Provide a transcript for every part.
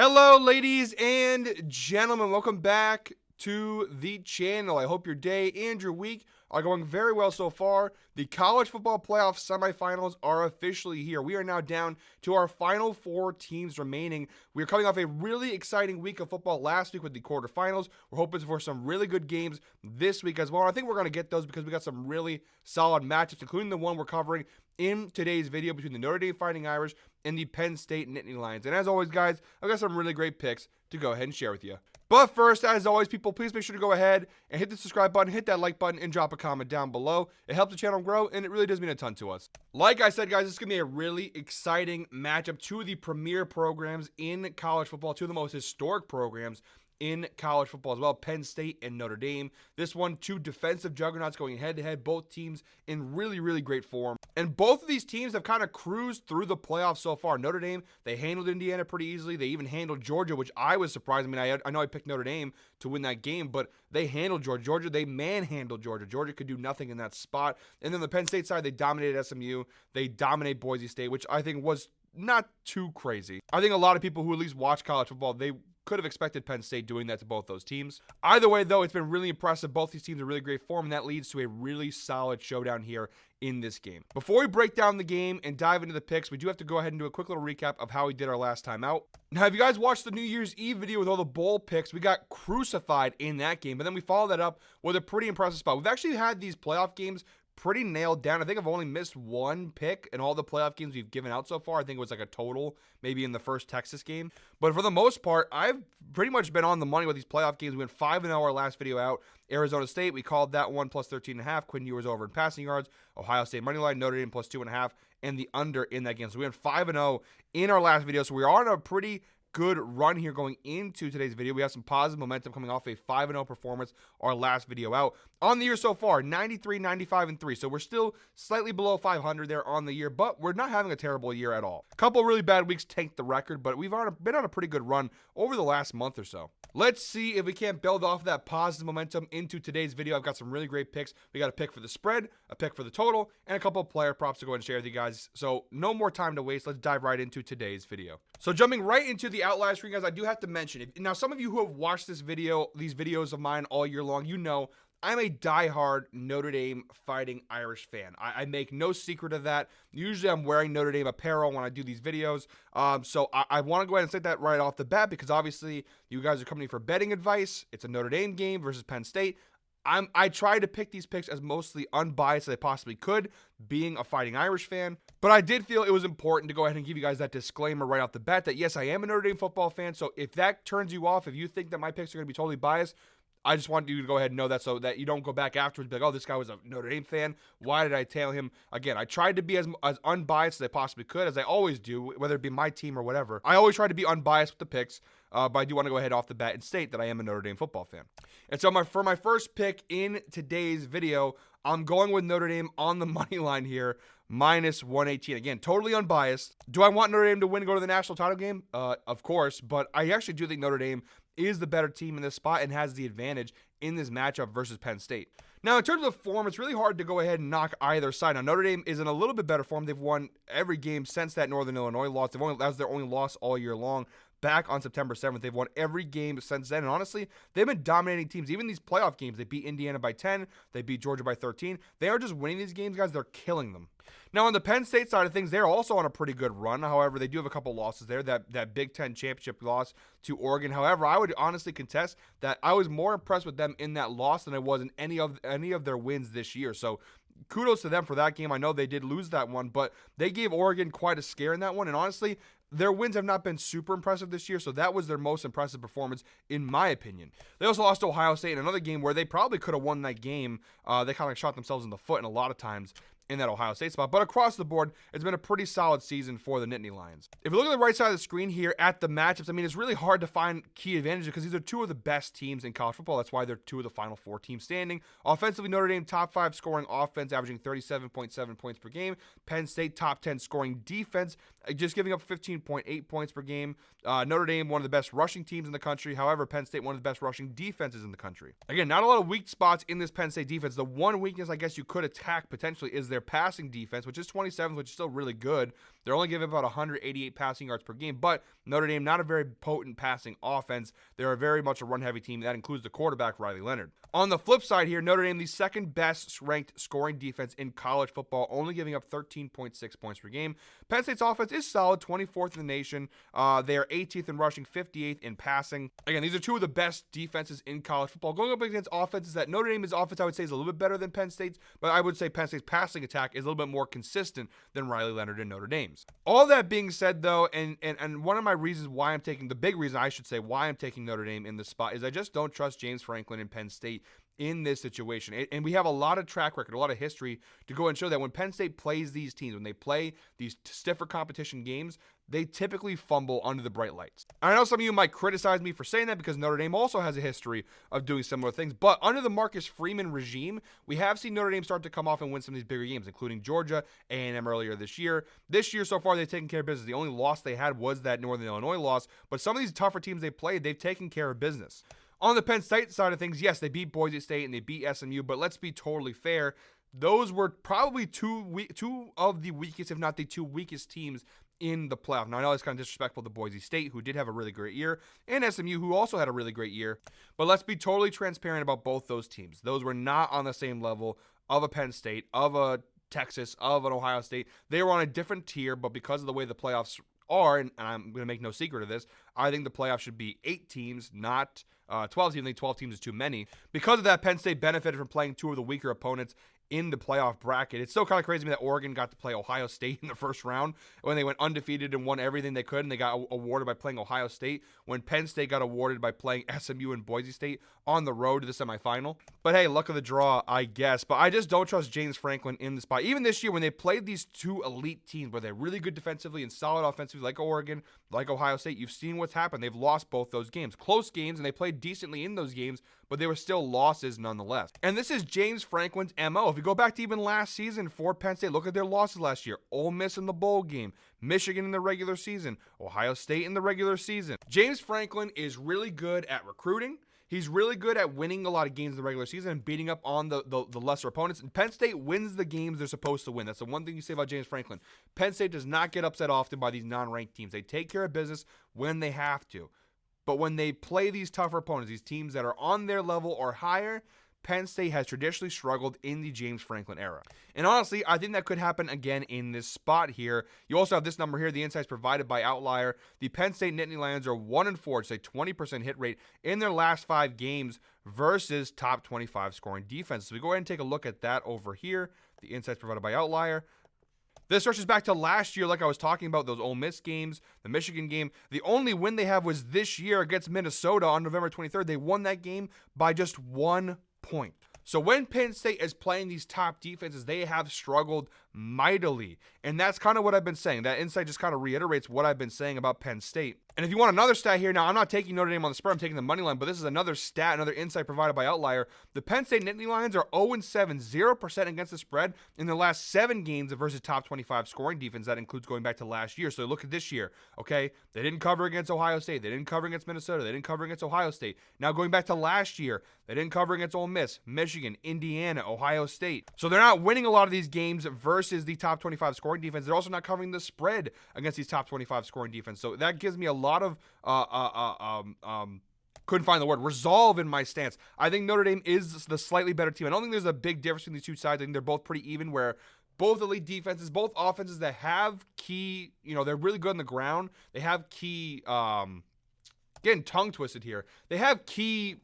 Hello, ladies and gentlemen. Welcome back to the channel. I hope your day and your week are going very well so far. The college football playoff semifinals are officially here. We are now down to our final four teams remaining. We're coming off a really exciting week of football last week with the quarterfinals. We're hoping for some really good games this week as well. I think we're going to get those because we got some really solid matchups, including the one we're covering in today's video between the Notre Dame Fighting Irish and the Penn State Nittany Lions. And as always, guys, I've got some really great picks to go ahead and share with you. But first, as always, people, please make sure to go ahead and hit the subscribe button, hit that like button, and drop a comment down below. It helps the channel grow, and it really does mean a ton to us. Like I said, guys, this is going to be a really exciting matchup. Two of the premier programs in college football, two of the most historic programs in college football as well, Penn State and Notre Dame. This one, two defensive juggernauts going head-to-head, both teams in really, really great form. And both of these teams have kind of cruised through the playoffs so far. Notre Dame, they handled Indiana pretty easily. They even handled Georgia, which I was surprised. I mean, I know I picked Notre Dame to win that game, but they handled Georgia. They manhandled Georgia. Georgia could do nothing in that spot. And then the Penn State side, they dominated SMU. They dominate Boise State, which I think was not too crazy. I think a lot of people who at least watch college football, they could have expected Penn State doing that to both those teams. Either way, though, it's been really impressive. Both these teams are really great form, and that leads to a really solid showdown here in this game. Before we break down the game and dive into the picks, we do have to go ahead and do a quick little recap of how we did our last time out. Now, if you guys watched the New Year's Eve video with all the bowl picks, we got crucified in that game, but then we followed that up with a pretty impressive spot. We've actually had these playoff games pretty nailed down. I think I've only missed one pick in all the playoff games we've given out so far. I think it was like a total, maybe in the first Texas game. But for the most part, I've pretty much been on the money with these playoff games. We went 5-0 our last video out. Arizona State, we called that one plus 13.5. Quinn Ewers over in passing yards. Ohio State moneyline, Notre Dame plus 2.5, and the under in that game. So we went 5-0 in our last video. So we are on a pretty good run here going into today's video. We have some positive momentum coming off a 5-0 performance our last video out. On the year so far, 93, 95, and 3. So we're still slightly below 500 there on the year, but we're not having a terrible year at all. A couple really bad weeks tanked the record, but we've been on a pretty good run over the last month or so. Let's see if we can't build off that positive momentum into today's video. I've got some really great picks. We got a pick for the spread, a pick for the total, and a couple of player props to go ahead and share with you guys. So no more time to waste. Let's dive right into today's video. So jumping right into the outlier screen, guys, I do have to mention, now some of you who have watched this video, these videos of mine all year long, you know I'm a diehard Notre Dame Fighting Irish fan. I make no secret of that. Usually I'm wearing Notre Dame apparel when I do these videos. So I want to go ahead and say that right off the bat because obviously you guys are coming for betting advice. It's a Notre Dame game versus Penn State. I try to pick these picks as mostly unbiased as I possibly could, being a Fighting Irish fan. But I did feel it was important to go ahead and give you guys that disclaimer right off the bat that yes, I am a Notre Dame football fan. So if that turns you off, if you think that my picks are going to be totally biased, I just want you to go ahead and know that so that you don't go back afterwards and be like, oh, this guy was a Notre Dame fan. Why did I tail him? Again, I tried to be as unbiased as I possibly could, as I always do, whether it be my team or whatever. I always try to be unbiased with the picks, but I do want to go ahead off the bat and state that I am a Notre Dame football fan. And so for my first pick in today's video, I'm going with Notre Dame on the money line here, minus 118. Again, totally unbiased. Do I want Notre Dame to win and go to the national title game? Of course, but I actually do think Notre Dame is the better team in this spot and has the advantage in this matchup versus Penn State. Now, in terms of form, it's really hard to go ahead and knock either side. Now, Notre Dame is in a little bit better form. They've won every game since that Northern Illinois loss. That was their only loss all year long. Back on September 7th, they've won every game since then. And honestly, they've been dominating teams. Even these playoff games, they beat Indiana by 10. They beat Georgia by 13. They are just winning these games, guys. They're killing them. Now, on the Penn State side of things, they're also on a pretty good run. However, they do have a couple losses there. That Big Ten championship loss to Oregon. However, I would honestly contest that I was more impressed with them in that loss than I was in any of their wins this year. So kudos to them for that game. I know they did lose that one, but they gave Oregon quite a scare in that one. And honestly, their wins have not been super impressive this year, so that was their most impressive performance, in my opinion. They also lost to Ohio State in another game where they probably could have won that game. They kind of shot themselves in the foot in a lot of times in that Ohio State spot. But across the board, it's been a pretty solid season for the Nittany Lions. If you look at the right side of the screen here at the matchups, I mean, it's really hard to find key advantages because these are two of the best teams in college football. That's why they're two of the final four teams standing. Offensively, Notre Dame top 5 scoring offense, averaging 37.7 points per game. Penn State top 10 scoring defense, just giving up 15.8 points per game. Notre Dame, one of the best rushing teams in the country. However, Penn State, one of the best rushing defenses in the country. Again, not a lot of weak spots in this Penn State defense. The one weakness I guess you could attack potentially is their passing defense, which is 27th, which is still really good. They're only giving about 188 passing yards per game, but Notre Dame, not a very potent passing offense. They're very much a run-heavy team. That includes the quarterback, Riley Leonard. On the flip side here, Notre Dame, the second best ranked scoring defense in college football, only giving up 13.6 points per game. Penn State's offense is solid, 24th in the nation. They are 18th in rushing, 58th in passing. Again, these are two of the best defenses in college football. Going up against offenses that Notre Dame's offense, I would say, is a little bit better than Penn State's, but I would say Penn State's passing attack is a little bit more consistent than Riley Leonard and Notre Dame's. All that being said, though, and one of my reasons why I'm taking, the big reason I should say why I'm taking Notre Dame in this spot is I just don't trust James Franklin and Penn State in this situation. And we have a lot of track record, a lot of history to go and show that when Penn State plays these teams, when they play these stiffer competition games, they typically fumble under the bright lights. And I know some of you might criticize me for saying that because Notre Dame also has a history of doing similar things, but under the Marcus Freeman regime, we have seen Notre Dame start to come off and win some of these bigger games, including Georgia, A&M earlier this year. This year so far, they've taken care of business. The only loss they had was that Northern Illinois loss, but some of these tougher teams they played, they've taken care of business. On the Penn State side of things, yes, they beat Boise State and they beat SMU, but let's be totally fair. Those were probably two of the weakest, if not the two weakest teams in the playoff. Now, I know it's kind of disrespectful to Boise State, who did have a really great year, and SMU, who also had a really great year. But let's be totally transparent about both those teams. Those were not on the same level of a Penn State, of a Texas, of an Ohio State. They were on a different tier, but because of the way the playoffs are, and I'm going to make no secret of this, I think the playoffs should be 8 teams, not 12 teams. I think 12 teams is too many. Because of that, Penn State benefited from playing two of the weaker opponents in the playoff bracket. It's still kind of crazy to me that Oregon got to play Ohio State in the first round when they went undefeated and won everything they could, and they got awarded by playing Ohio State, when Penn State got awarded by playing SMU and Boise State on the road to the semifinal. But hey, luck of the draw, I guess. But I just don't trust James Franklin in the spot. Even this year, when they played these two elite teams where they're really good defensively and solid offensively, like Oregon, like Ohio State, you've seen what's happened. They've lost both those games. Close games, and they played decently in those games, but they were still losses nonetheless. And this is James Franklin's MO. If you go back to even last season for Penn State, look at their losses last year. Ole Miss in the bowl game, Michigan in the regular season, Ohio State in the regular season. James Franklin is really good at recruiting. He's really good at winning a lot of games in the regular season and beating up on the lesser opponents. And Penn State wins the games they're supposed to win. That's the one thing you say about James Franklin. Penn State does not get upset often by these non-ranked teams. They take care of business when they have to. But when they play these tougher opponents, these teams that are on their level or higher, Penn State has traditionally struggled in the James Franklin era. And honestly, I think that could happen again in this spot here. You also have this number here, the insights provided by Outlier. The Penn State Nittany Lions are 1-4, just a 20% hit rate in their last 5 games versus top 25 scoring defense. So we go ahead and take a look at that over here. The insights provided by Outlier. This stretches back to last year, like I was talking about, those Ole Miss games, the Michigan game. The only win they have was this year against Minnesota on November 23rd. They won that game by just 1 point. So when Penn State is playing these top defenses, they have struggled mightily. And that's kind of what I've been saying. That insight just kind of reiterates what I've been saying about Penn State. And if you want another stat here, now I'm not taking Notre Dame on the spread, I'm taking the money line, but this is another stat, another insight provided by Outlier. The Penn State Nittany Lions are 0-7, 0% against the spread in the last 7 games versus top 25 scoring defense. That includes going back to last year. So look at this year, okay? They didn't cover against Ohio State. They didn't cover against Minnesota. They didn't cover against Ohio State. Now going back to last year, they didn't cover against Ole Miss, Michigan, Indiana, Ohio State. So they're not winning a lot of these games versus the top 25 scoring defense. They're also not covering the spread against these top 25 scoring defense. So that gives me a lot of couldn't find the word, resolve in my stance. I think Notre Dame is the slightly better team. I don't think there's a big difference between these two sides. I think they're both pretty even, where both elite defenses, both offenses that have key, they're really good on the ground. They have key, getting tongue twisted here. They have key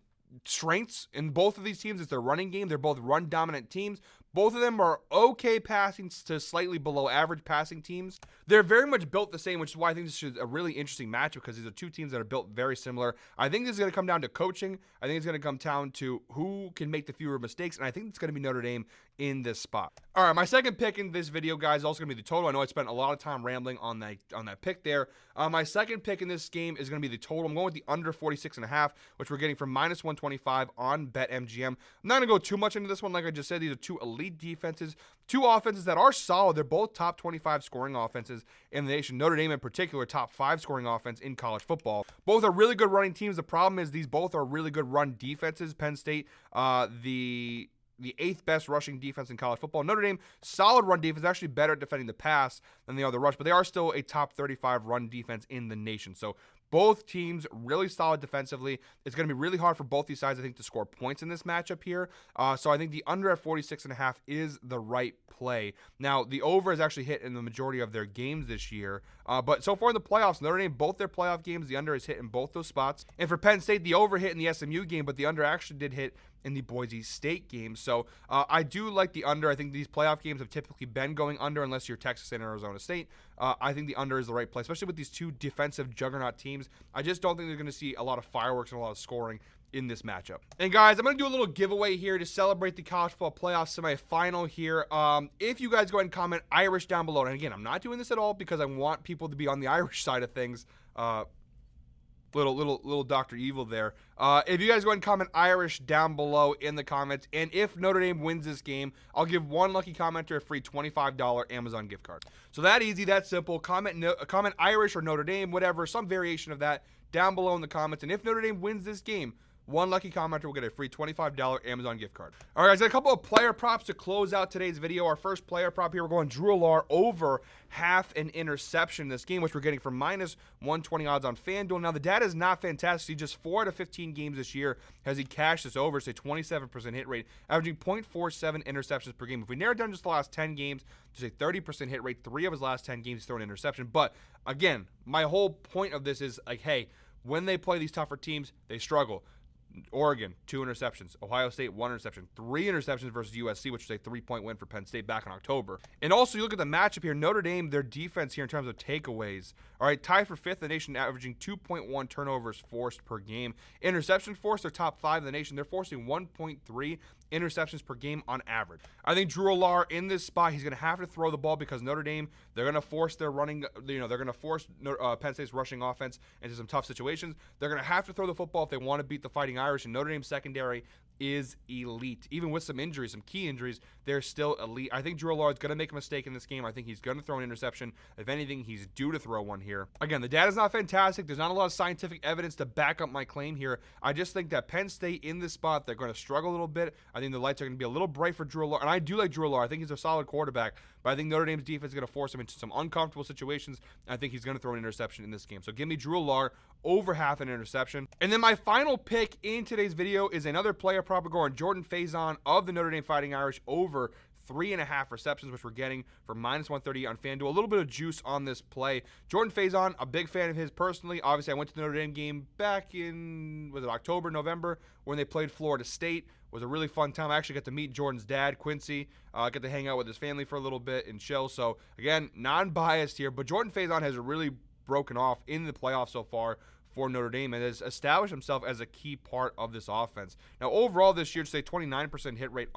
strengths in both of these teams. It's their running game. They're both run dominant teams. Both of them are okay passing to slightly below average passing teams. They're very much built the same, which is why I think this is a really interesting matchup, because these are two teams that are built very similar. I think this is going to come down to coaching. I think it's going to come down to who can make the fewer mistakes, and I think it's going to be Notre Dame in this spot. All right, my second pick in this video, guys, is also going to be the total. I know I spent a lot of time rambling on that pick there. My second pick in this game is going to be the total. I'm going with the under 46.5, which we're getting from -125 on BetMGM. I'm not going to go too much into this one. Like I just said, these are two elite defenses, two offenses that are solid. They're both top 25 scoring offenses in the nation. Notre Dame in particular, top 5 scoring offense in college football. Both are really good running teams. The problem is these both are really good run defenses. Penn State, the the 8th best rushing defense in college football. Notre Dame, solid run defense, actually better at defending the pass than they are the rush, but they are still a top 35 run defense in the nation. So both teams really solid defensively. It's going to be really hard for both these sides, I think, to score points in this matchup here. So I think the under at 46.5 is the right play. Now, the over is actually hit in the majority of their games this year. But so far in the playoffs, Notre Dame, both their playoff games, the under is hit in both those spots. And for Penn State, the over hit in the SMU game, but the under actually did hit in the Boise State game. So I do like the under. I think these playoff games have typically been going under unless you're Texas and Arizona State. I think the under is the right play, especially with these two defensive juggernaut teams. I just don't think they're going to see a lot of fireworks and a lot of scoring in this matchup. And guys, I'm going to do a little giveaway here to celebrate the college football playoff semifinal here. If you guys go ahead and comment Irish down below, and again, I'm not doing this at all because I want people to be on the Irish side of things. Little Dr. Evil there. If you guys go ahead and comment Irish down below in the comments, and if Notre Dame wins this game, I'll give one lucky commenter a free $25 Amazon gift card. So that easy, that simple. Comment Irish or Notre Dame, whatever, some variation of that down below in the comments. And if Notre Dame wins this game, one lucky commenter will get a free $25 Amazon gift card. All right, guys, got a couple of player props to close out today's video. Our first player prop here, we're going Drew Allar over half an interception in this game, which we're getting for minus 120 odds on FanDuel. Now, the data is not fantastic. He just 4 out of 15 games this year has he cashed this over. It's a 27% hit rate, averaging 0.47 interceptions per game. If we narrow it down just the last 10 games, there's a 30% hit rate. 3 of his last 10 games he's thrown an interception. But, again, my whole point of this is, like, hey, when they play these tougher teams, they struggle. Oregon, 2 interceptions. Ohio State, 1 interception. 3 interceptions versus USC, which was a 3-point win for Penn State back in October. And also, you look at the matchup here, Notre Dame, their defense here in terms of takeaways. All right, tied for 5th in the nation, averaging 2.1 turnovers forced per game. Interception force, they're top 5 in the nation. They're forcing 1.3 interceptions per game on average. I think Drew Allar in this spot, he's going to have to throw the ball because Notre Dame, they're going to force their running, they're going to force Penn State's rushing offense into some tough situations. They're going to have to throw the football if they want to beat the Fighting Irish, and Notre Dame's secondary is elite. Even with some injuries, some key injuries, they're still elite. I think Drew Allar is going to make a mistake in this game. I think he's going to throw an interception. If anything, he's due to throw one here. Again, the data's not fantastic. There's not a lot of scientific evidence to back up my claim here. I just think that Penn State in this spot, they're going to struggle a little bit. I think the lights are going to be a little bright for Drew Allar. And I do like Drew Allar. I think he's a solid quarterback. But I think Notre Dame's defense is going to force him into some uncomfortable situations. And I think he's going to throw an interception in this game. So give me Drew Allar over half an interception. And then my final pick in today's video is another player prop. We're going Jordan Faison of the Notre Dame Fighting Irish over 3.5 receptions, which we're getting for minus 130 on FanDuel. A little bit of juice on this play. Jordan Faison, a big fan of his personally. Obviously, I went to the Notre Dame game back in, was it October, November, when they played Florida State. It was a really fun time. I actually got to meet Jordan's dad, Quincy. Got to hang out with his family for a little bit and chill. So, again, non-biased here. But Jordan Faison has really broken off in the playoffs so far for Notre Dame and has established himself as a key part of this offense. Now, overall this year, just a 27% hit rate,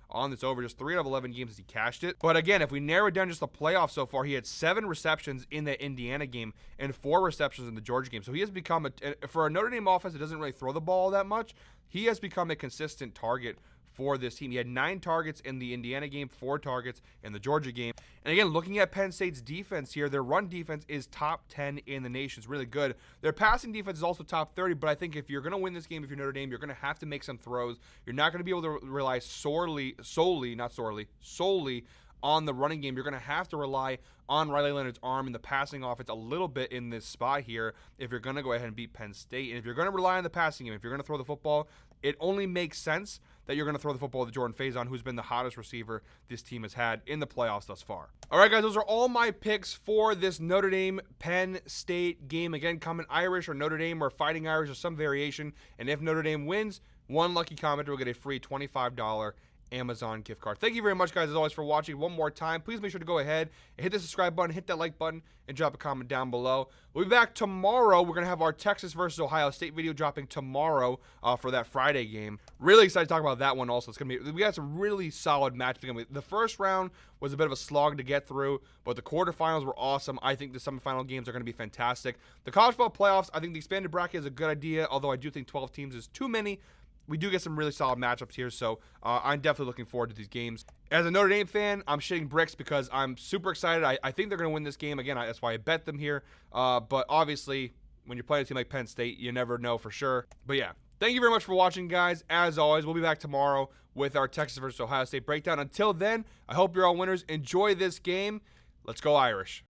on this over. Just 3 out of 11 games as he cashed it. But again, if we narrow it down just the playoffs so far, he had 7 receptions in the Indiana game and 4 receptions in the Georgia game. So he has become, for a Notre Dame offense that doesn't really throw the ball that much, he has become a consistent target for this team. He had 9 targets in the Indiana game, 4 targets in the Georgia game. And again, looking at Penn State's defense here, their run defense is top 10 in the nation. It's really good. Their passing defense is also top 30, but I think if you're going to win this game, if you're Notre Dame, you're going to have to make some throws. You're not going to be able to rely solely on the running game. You're going to have to rely on Riley Leonard's arm in the passing offense a little bit in this spot here if you're going to go ahead and beat Penn State. And if you're going to rely on the passing game, if you're going to throw the football, it only makes sense that you're going to throw the football to Jordan Faison, who's been the hottest receiver this team has had in the playoffs thus far. All right, guys, those are all my picks for this Notre Dame-Penn State game. Again, comment Irish or Notre Dame or Fighting Irish or some variation. And if Notre Dame wins, one lucky commenter will get a free $25 Amazon gift card. Thank you very much, guys, as always, for watching. One more time, please make sure to go ahead and hit the subscribe button, hit that like button, and drop a comment down below. We'll be back tomorrow. We're going to have our Texas versus Ohio State video dropping tomorrow for that Friday game. Really excited to talk about that one also. It's going to be, we got some really solid matchups. The first round was a bit of a slog to get through, but the quarterfinals were awesome. I think the semifinal games are going to be fantastic. The college football playoffs, I think the expanded bracket is a good idea, although I do think 12 teams is too many. We do get some really solid matchups here, so I'm definitely looking forward to these games. As a Notre Dame fan, I'm shitting bricks because I'm super excited. I think they're going to win this game. Again, that's why I bet them here. But obviously, when you're playing a team like Penn State, you never know for sure. But yeah, Thank you very much for watching, guys. As always, we'll be back tomorrow with our Texas versus Ohio State breakdown. Until then, I hope you're all winners. Enjoy this game. Let's go Irish.